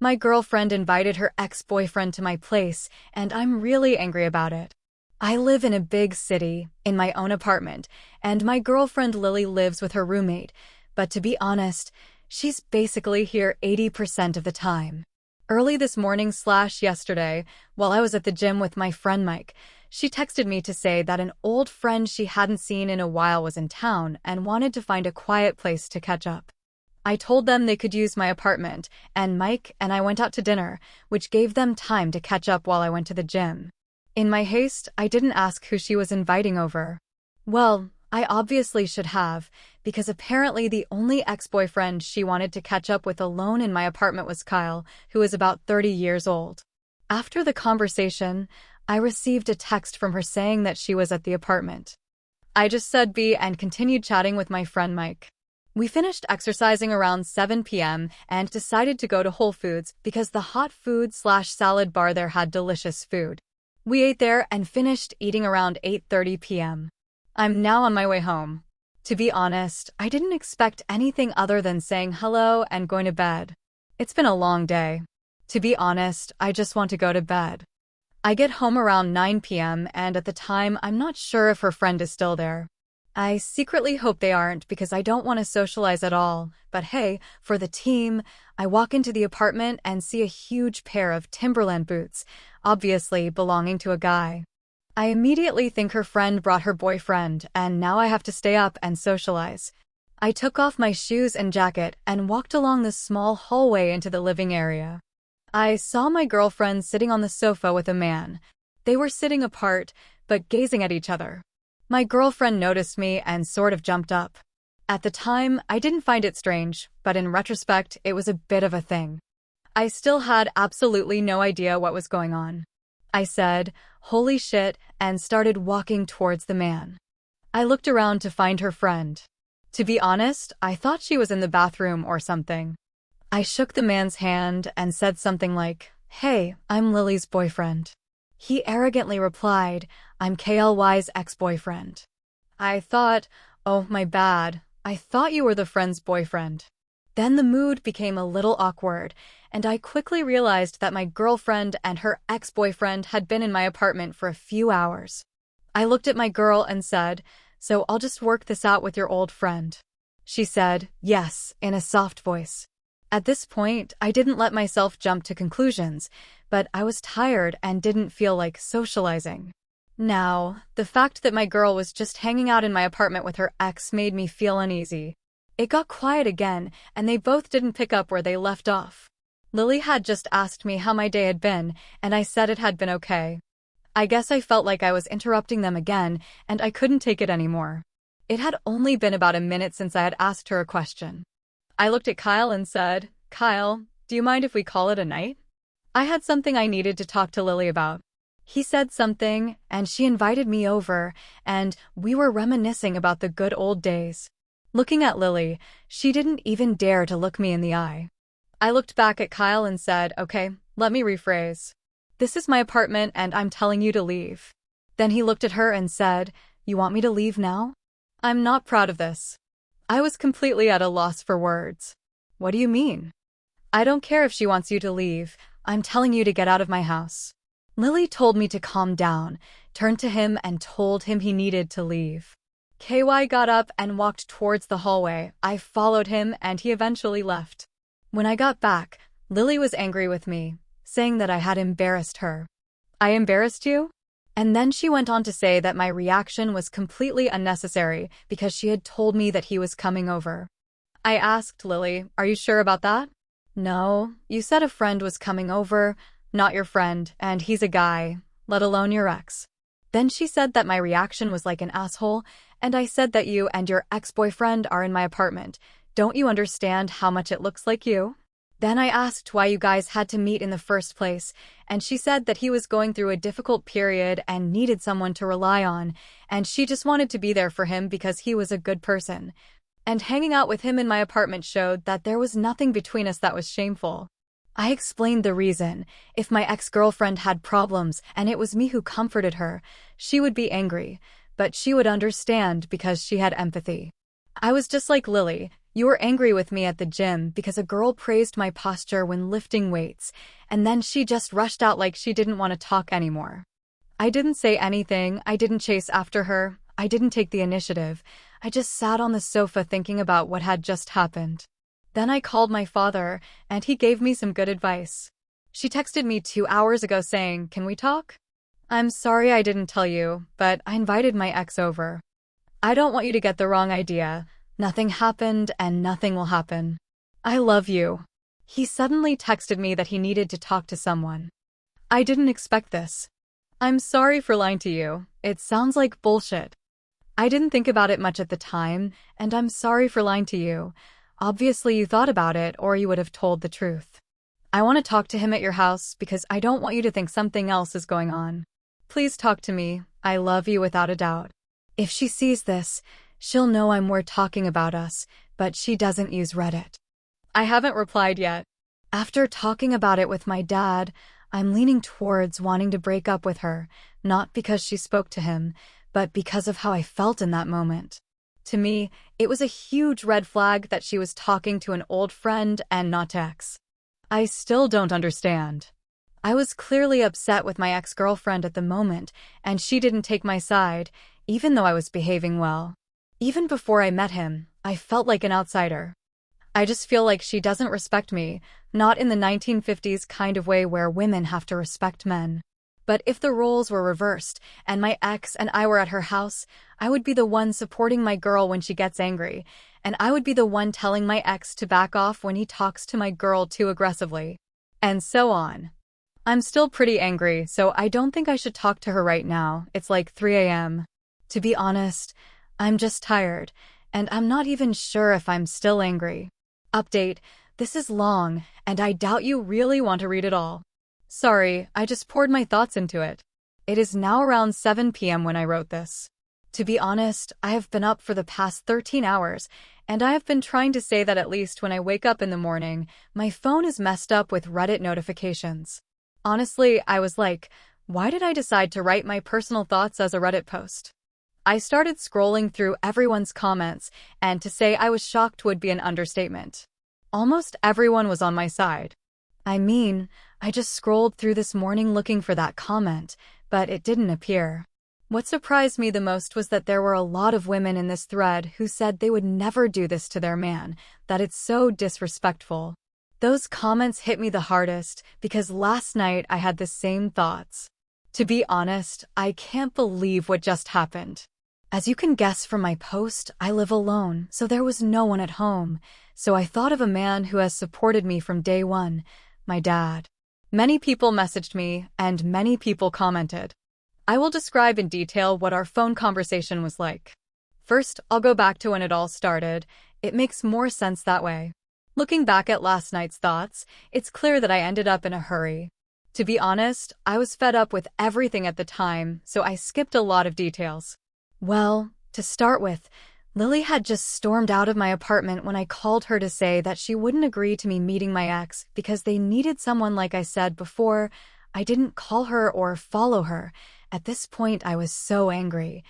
My girlfriend invited her ex-boyfriend to my place, and I'm really angry about it. I live in a big city, in my own apartment, and my girlfriend Lily lives with her roommate, but to be honest, she's basically here 80% of the time. Early this morning/yesterday, while I was at the gym with my friend Mike, she texted me to say that an old friend she hadn't seen in a while was in town and wanted to find a quiet place to catch up. I told them they could use my apartment, and Mike and I went out to dinner, which gave them time to catch up while I went to the gym. In my haste, I didn't ask who she was inviting over. Well, I obviously should have, because apparently the only ex-boyfriend she wanted to catch up with alone in my apartment was Kyle, who is about 30 years old. After the conversation, I received a text from her saying that she was at the apartment. I just said B and continued chatting with my friend Mike. We finished exercising around 7 p.m. and decided to go to Whole Foods because the hot food/salad bar there had delicious food. We ate there and finished eating around 8:30 p.m. I'm now on my way home. To be honest, I didn't expect anything other than saying hello and going to bed. It's been a long day. To be honest, I just want to go to bed. I get home around 9 p.m. and at the time I'm not sure if her friend is still there. I secretly hope they aren't because I don't want to socialize at all, but hey, for the team, I walk into the apartment and see a huge pair of Timberland boots, obviously belonging to a guy. I immediately think her friend brought her boyfriend, and now I have to stay up and socialize. I took off my shoes and jacket and walked along the small hallway into the living area. I saw my girlfriend sitting on the sofa with a man. They were sitting apart, but gazing at each other. My girlfriend noticed me and sort of jumped up. At the time, I didn't find it strange, but in retrospect, it was a bit of a thing. I still had absolutely no idea what was going on. I said, "Holy shit," and started walking towards the man. I looked around to find her friend. To be honest, I thought she was in the bathroom or something. I shook the man's hand and said something like, "Hey, I'm Lily's boyfriend." He arrogantly replied, "I'm KLY's ex-boyfriend." I thought, oh, my bad. I thought you were the friend's boyfriend. Then the mood became a little awkward, and I quickly realized that my girlfriend and her ex-boyfriend had been in my apartment for a few hours. I looked at my girl and said, "So I'll just work this out with your old friend." She said, "Yes," in a soft voice. At this point, I didn't let myself jump to conclusions, but I was tired and didn't feel like socializing. Now, the fact that my girl was just hanging out in my apartment with her ex made me feel uneasy. It got quiet again, and they both didn't pick up where they left off. Lily had just asked me how my day had been, and I said it had been okay. I guess I felt like I was interrupting them again, and I couldn't take it anymore. It had only been about a minute since I had asked her a question. I looked at Kyle and said, "Kyle, do you mind if we call it a night?" I had something I needed to talk to Lily about. He said something, and she invited me over, and we were reminiscing about the good old days. Looking at Lily, she didn't even dare to look me in the eye. I looked back at Kyle and said, "Okay, let me rephrase. This is my apartment and I'm telling you to leave." Then he looked at her and said, "You want me to leave now?" I'm not proud of this. I was completely at a loss for words. What do you mean? I don't care if she wants you to leave. I'm telling you to get out of my house. Lily told me to calm down, turned to him and told him he needed to leave. KY got up and walked towards the hallway. I followed him and he eventually left. When I got back, Lily was angry with me, saying that I had embarrassed her. I embarrassed you? And then she went on to say that my reaction was completely unnecessary because she had told me that he was coming over. I asked Lily, "Are you sure about that?" "No, you said a friend was coming over, not your friend, and he's a guy, let alone your ex." Then she said that my reaction was like an asshole, and I said that you and your ex-boyfriend are in my apartment. Don't you understand how much it looks like you? Then I asked why you guys had to meet in the first place, and she said that he was going through a difficult period and needed someone to rely on, and she just wanted to be there for him because he was a good person. And hanging out with him in my apartment showed that there was nothing between us that was shameful. I explained the reason. If my ex-girlfriend had problems and it was me who comforted her, she would be angry, but she would understand because she had empathy. I was just like Lily, You were angry with me at the gym because a girl praised my posture when lifting weights, and then she just rushed out like she didn't want to talk anymore. I didn't say anything, I didn't chase after her, I didn't take the initiative. I just sat on the sofa thinking about what had just happened. Then I called my father, and he gave me some good advice. She texted me 2 hours ago saying, "Can we talk?" I'm sorry I didn't tell you, but I invited my ex over. I don't want you to get the wrong idea. Nothing happened and nothing will happen. I love you. He suddenly texted me that he needed to talk to someone. I didn't expect this. I'm sorry for lying to you. It sounds like bullshit. I didn't think about it much at the time, and I'm sorry for lying to you. Obviously you thought about it or you would have told the truth. I want to talk to him at your house because I don't want you to think something else is going on. Please talk to me. I love you without a doubt. If she sees this, she'll know I'm worth talking about us, but she doesn't use Reddit. I haven't replied yet. After talking about it with my dad, I'm leaning towards wanting to break up with her, not because she spoke to him, but because of how I felt in that moment. To me, it was a huge red flag that she was talking to an old friend and not to ex. I still don't understand. I was clearly upset with my ex-girlfriend at the moment, and she didn't take my side, even though I was behaving well. Even before I met him, I felt like an outsider. I just feel like she doesn't respect me, not in the 1950s kind of way where women have to respect men. But if the roles were reversed, and my ex and I were at her house, I would be the one supporting my girl when she gets angry, and I would be the one telling my ex to back off when he talks to my girl too aggressively. And so on. I'm still pretty angry, so I don't think I should talk to her right now. It's like 3 a.m. To be honest, I'm just tired, and I'm not even sure if I'm still angry. Update: this is long, and I doubt you really want to read it all. Sorry, I just poured my thoughts into it. It is now around 7 p.m. when I wrote this. To be honest, I have been up for the past 13 hours, and I have been trying to say that at least when I wake up in the morning, my phone is messed up with Reddit notifications. Honestly, I was like, why did I decide to write my personal thoughts as a Reddit post? I started scrolling through everyone's comments, and to say I was shocked would be an understatement. Almost everyone was on my side. I mean, I just scrolled through this morning looking for that comment, but it didn't appear. What surprised me the most was that there were a lot of women in this thread who said they would never do this to their man, that it's so disrespectful. Those comments hit me the hardest because last night I had the same thoughts. To be honest, I can't believe what just happened. As you can guess from my post, I live alone, so there was no one at home. So I thought of a man who has supported me from day one, my dad. Many people messaged me, and many people commented. I will describe in detail what our phone conversation was like. First, I'll go back to when it all started. It makes more sense that way. Looking back at last night's thoughts, it's clear that I ended up in a hurry. To be honest, I was fed up with everything at the time, so I skipped a lot of details. Well, to start with, Lily had just stormed out of my apartment when I called her to say that she wouldn't agree to me meeting my ex because they needed someone. Like I said before, I didn't call her or follow her. At this point, I was so angry.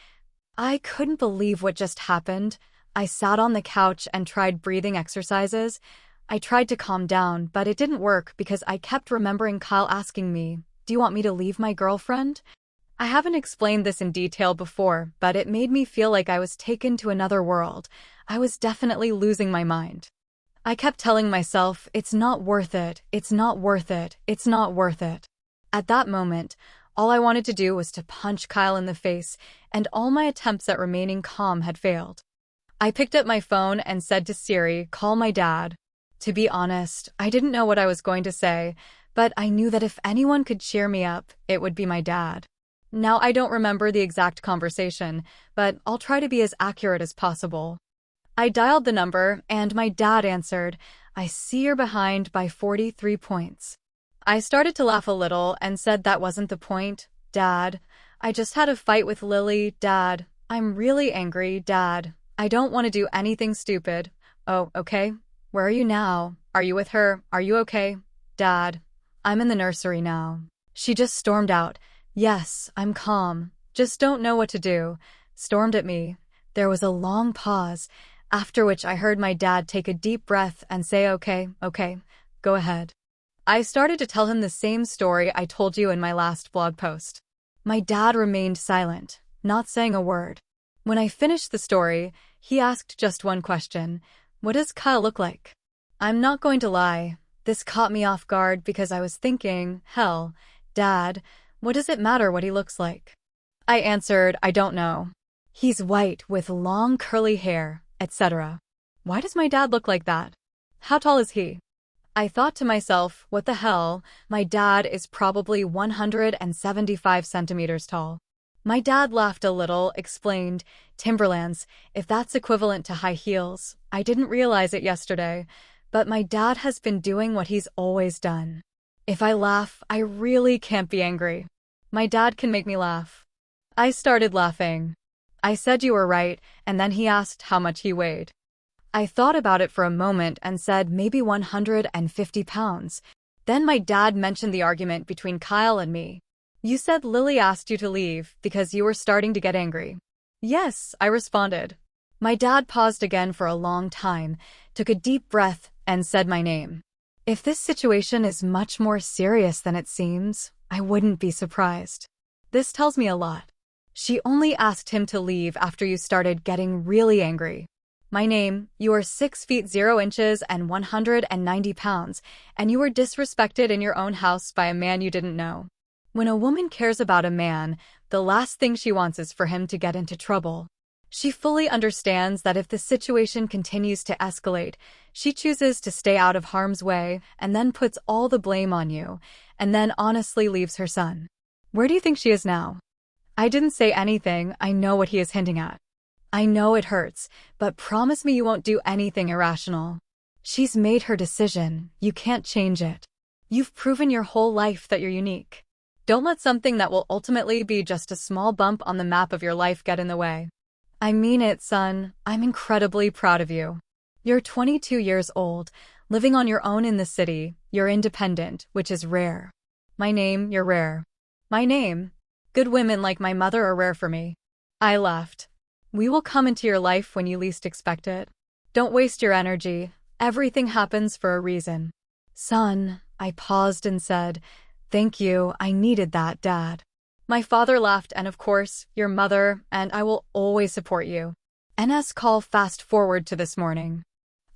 I couldn't believe what just happened. I sat on the couch and tried breathing exercises. I tried to calm down, but it didn't work because I kept remembering Kyle asking me, "Do you want me to leave my girlfriend?" I haven't explained this in detail before, but it made me feel like I was taken to another world. I was definitely losing my mind. I kept telling myself, it's not worth it, it's not worth it, it's not worth it. At that moment, all I wanted to do was to punch Kyle in the face, and all my attempts at remaining calm had failed. I picked up my phone and said to Siri, "Call my dad." To be honest, I didn't know what I was going to say, but I knew that if anyone could cheer me up, it would be my dad. Now, I don't remember the exact conversation, but I'll try to be as accurate as possible. I dialed the number, and my dad answered, "I see you're behind by 43 points. I started to laugh a little and said that wasn't the point. "Dad, I just had a fight with Lily. Dad, I'm really angry. Dad, I don't want to do anything stupid." "Oh, okay. Where are you now? Are you with her? Are you okay?" "Dad, I'm in the nursery now." She just stormed out. "Yes, I'm calm. Just don't know what to do." Stormed at me. There was a long pause. after which I heard my dad take a deep breath and say, okay, go ahead. I started to tell him the same story I told you in my last blog post. My dad remained silent, not saying a word. When I finished the story, he asked just one question: what does Kyle look like? I'm not going to lie, this caught me off guard because I was thinking, hell, Dad, what does it matter what he looks like? I answered, I don't know. He's white with long curly hair, etc. Why does my dad look like that? How tall is he? I thought to myself, what the hell, my dad is probably 175 centimeters tall. My dad laughed a little, explained, Timberlands, if that's equivalent to high heels. I didn't realize it yesterday, but my dad has been doing what he's always done. If I laugh, I really can't be angry. My dad can make me laugh. I started laughing. I said you were right, and then he asked how much he weighed. I thought about it for a moment and said maybe 150 pounds. Then my dad mentioned the argument between Kyle and me. You said Lily asked you to leave because you were starting to get angry. Yes, I responded. My dad paused again for a long time, took a deep breath, and said my name. If this situation is much more serious than it seems, I wouldn't be surprised. This tells me a lot. She only asked him to leave after you started getting really angry. My name, you are 6 feet 0 inches and 190 pounds, and you were disrespected in your own house by a man you didn't know. When a woman cares about a man, the last thing she wants is for him to get into trouble. She fully understands that if the situation continues to escalate, she chooses to stay out of harm's way and then puts all the blame on you, and then honestly leaves her son. Where do you think she is now? I didn't say anything, I know what he is hinting at. I know it hurts, but promise me you won't do anything irrational. She's made her decision, you can't change it. You've proven your whole life that you're unique. Don't let something that will ultimately be just a small bump on the map of your life get in the way. I mean it, son, I'm incredibly proud of you. You're 22 years old, living on your own in the city, you're independent, which is rare. My name, you're rare. My name, good women like my mother are rare for me. I laughed. We will come into your life when you least expect it. Don't waste your energy. Everything happens for a reason. Son, I paused and said, thank you, I needed that, Dad. My father laughed and of course, your mother, and I will always support you. NS call fast forward to this morning.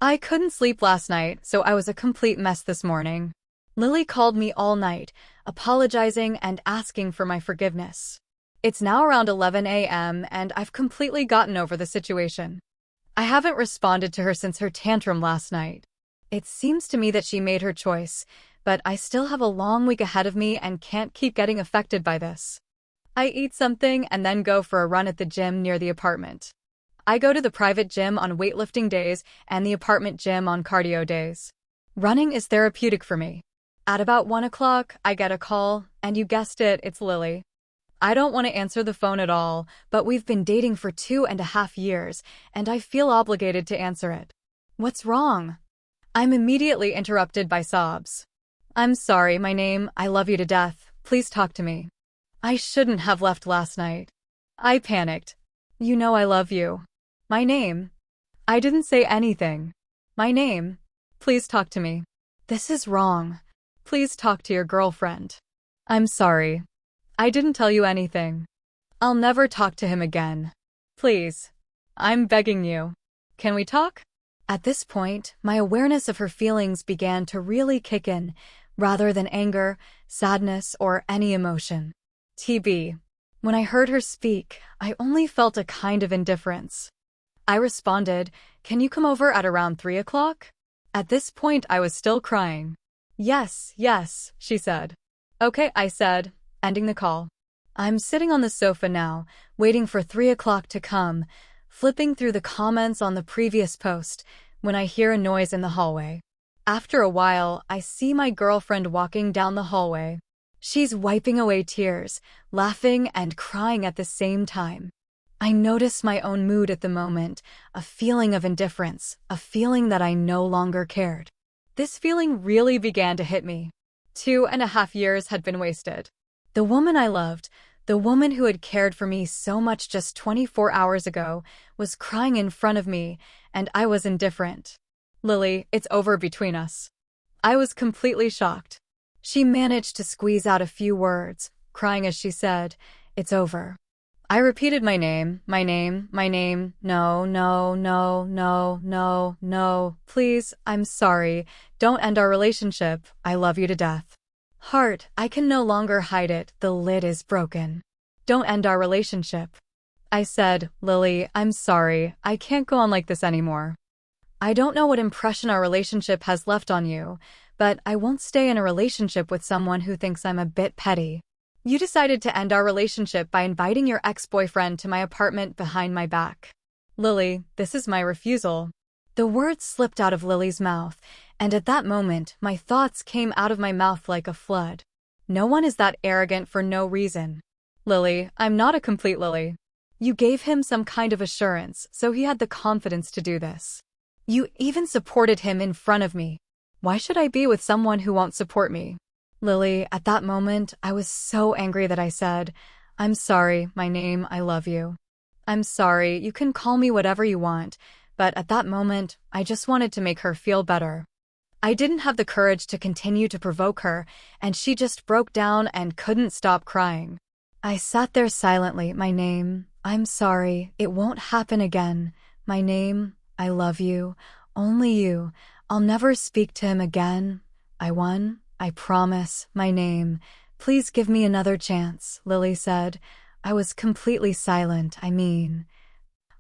I couldn't sleep last night, so I was a complete mess this morning. Lily called me all night, apologizing and asking for my forgiveness. It's now around 11 a.m. and I've completely gotten over the situation. I haven't responded to her since her tantrum last night. It seems to me that she made her choice, but I still have a long week ahead of me and can't keep getting affected by this. I eat something and then go for a run at the gym near the apartment. I go to the private gym on weightlifting days and the apartment gym on cardio days. Running is therapeutic for me. At about 1 o'clock, I get a call, and you guessed it, it's Lily. I don't want to answer the phone at all, but we've been dating for 2.5 years, and I feel obligated to answer it. What's wrong? I'm immediately interrupted by sobs. I'm sorry, my name, I love you to death, please talk to me. I shouldn't have left last night. I panicked. You know I love you. My name. I didn't say anything. My name. Please talk to me. This is wrong. Please talk to your girlfriend. I'm sorry. I didn't tell you anything. I'll never talk to him again. Please. I'm begging you. Can we talk? At this point, my awareness of her feelings began to really kick in, rather than anger, sadness, or any emotion. TB. When I heard her speak, I only felt a kind of indifference. I responded, can you come over at around 3 o'clock? At this point, I was still crying. Yes, she said. Okay, I said, ending the call. I'm sitting on the sofa now, waiting for 3 o'clock to come, flipping through the comments on the previous post, when I hear a noise in the hallway. After a while, I see my girlfriend walking down the hallway. She's wiping away tears, laughing and crying at the same time. I notice my own mood at the moment, a feeling of indifference, a feeling that I no longer cared. This feeling really began to hit me. 2.5 years had been wasted. The woman I loved, the woman who had cared for me so much just 24 hours ago, was crying in front of me, and I was indifferent. Lily, it's over between us. I was completely shocked. She managed to squeeze out a few words, crying as she said, "It's over." I repeated my name, no, no, no, no, no, no, please, I'm sorry, don't end our relationship, I love you to death. Heart, I can no longer hide it, the lid is broken. Don't end our relationship. I said, Lily, I'm sorry, I can't go on like this anymore. I don't know what impression our relationship has left on you, but I won't stay in a relationship with someone who thinks I'm a bit petty. You decided to end our relationship by inviting your ex-boyfriend to my apartment behind my back. Lily, this is my refusal. The words slipped out of Lily's mouth, and at that moment, my thoughts came out of my mouth like a flood. No one is that arrogant for no reason. Lily, I'm not a complete Lily. You gave him some kind of assurance, so he had the confidence to do this. You even supported him in front of me. Why should I be with someone who won't support me? Lily, at that moment, I was so angry that I said, I'm sorry, my name, I love you. I'm sorry, you can call me whatever you want, but at that moment, I just wanted to make her feel better. I didn't have the courage to continue to provoke her, and she just broke down and couldn't stop crying. I sat there silently, my name, I'm sorry, it won't happen again. My name, I love you, only you, I'll never speak to him again. I won. I promise, my name. Please give me another chance, Lily said. I was completely silent,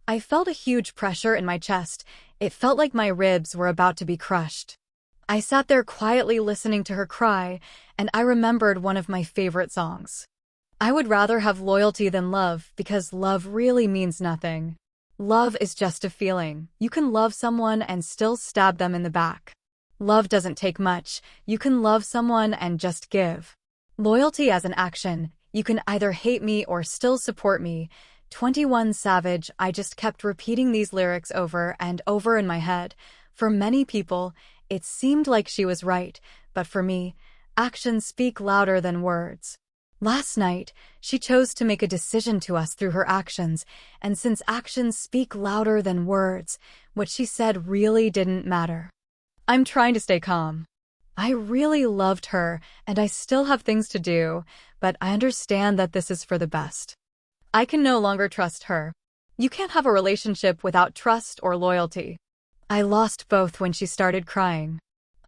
I felt a huge pressure in my chest. It felt like my ribs were about to be crushed. I sat there quietly listening to her cry, and I remembered one of my favorite songs. I would rather have loyalty than love because love really means nothing. Love is just a feeling. You can love someone and still stab them in the back. Love doesn't take much. You can love someone and just give. Loyalty as an action. You can either hate me or still support me. 21 Savage. I just kept repeating these lyrics over and over in my head. For many people, it seemed like she was right, but for me, actions speak louder than words. Last night, she chose to make a decision to us through her actions, and since actions speak louder than words, what she said really didn't matter. I'm trying to stay calm. I really loved her, and I still have things to do, but I understand that this is for the best. I can no longer trust her. You can't have a relationship without trust or loyalty. I lost both when she started crying.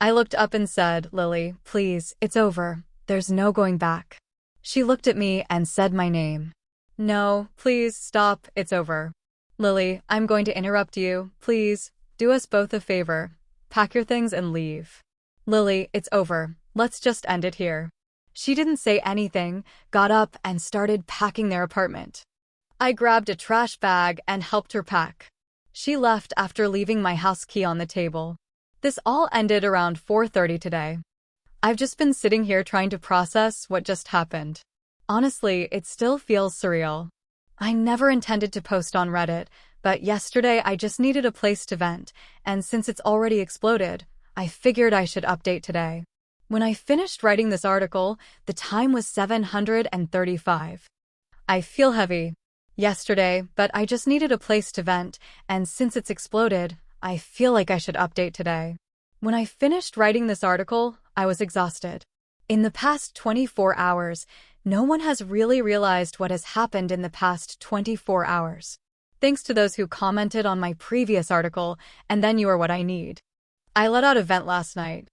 I looked up and said, Lily, please, it's over. There's no going back. She looked at me and said my name. No, please, stop, it's over. Lily, I'm going to interrupt you. Please, do us both a favor. Pack your things and leave. Lily, it's over. Let's just end it here. She didn't say anything, got up and started packing their apartment. I grabbed a trash bag and helped her pack. She left after leaving my house key on the table. This all ended around 4:30 today. I've just been sitting here trying to process what just happened. Honestly, it still feels surreal. I never intended to post on Reddit, but yesterday I just needed a place to vent, and since it's already exploded, I figured I should update today. When I finished writing this article, the time was 7:35. I feel heavy. Yesterday, but I just needed a place to vent, and since it's exploded, I feel like I should update today. When I finished writing this article, I was exhausted. In the past 24 hours, no one has really realized what has happened in the past 24 hours. Thanks to those who commented on my previous article, and then you are what I need. I let out a vent last night.